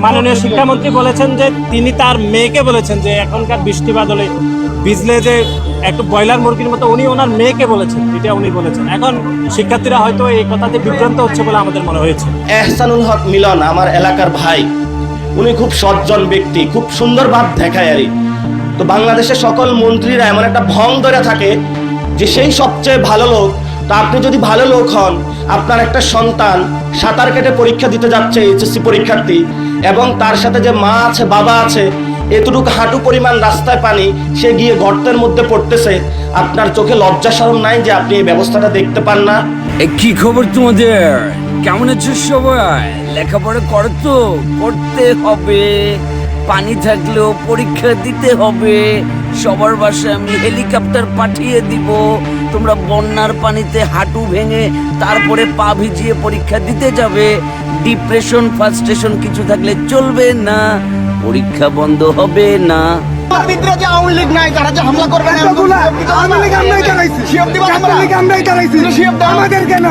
মাননীয় শিক্ষামন্ত্রী বলেছেন যে তিনি তার মেয়েকে বলেছেন যে এখনকার বৃষ্টি বাদলে ভিজলে যে একটু ব্রয়লার মুরগির মতো উনি ওনার মেয়েকে বলেছেন, এটা উনি বলেছেন। এখন শিক্ষার্থীরা হয়তো এই কথাতে বিভ্রান্ত হচ্ছে বলে আমাদের মনে হয়েছে। এহসানুল হক মিলন আমার এলাকার ভাই, উনি খুব সজ্জন ব্যক্তি, খুব সুন্দর ভাব দেখায় আর তো বাংলাদেশের সকল মন্ত্রীরা এমন একটা ভং ধরে থাকে যে সেই সবচেয়ে ভালো লোক। তো আপনি যদি ভালো লোক হন, আপনার একটা সন্তান সাঁতার কেটে পরীক্ষা দিতে যাচ্ছে, এইচএসসি পরীক্ষার্থী, এবং তার সাথে যে মা আছে বাবা আছে, এতটুকু হাঁটু পরিমাণ রাস্তায় পানি, সে গিয়ে গর্তের মধ্যে পড়তেছে, আপনার চোখে লজ্জা শরম নাই যে আপনি এই ব্যবস্থাটা দেখতে পান না? কি খবর তোমাদের? কেমন আছো সবাই? লেখাপড়া করো তো? করতে হবে। পানি থাকলেও পরীক্ষা দিতে হবে। সবার বাসায় আমি হেলিকপ্টার পাঠিয়ে দিব। তোমরা বন্যার পানিতে হাঁটু ভেঙে তারপরে পা ভিজিয়ে পরীক্ষা দিতে যাবে। ডিপ্রেশন ফ্রাস্ট্রেশন কিছু থাকলে চলবে না, পরীক্ষা বন্ধ হবে না। আওয়ামী লীগ নাই, তারা যে হামলা করবে আমাদের কেন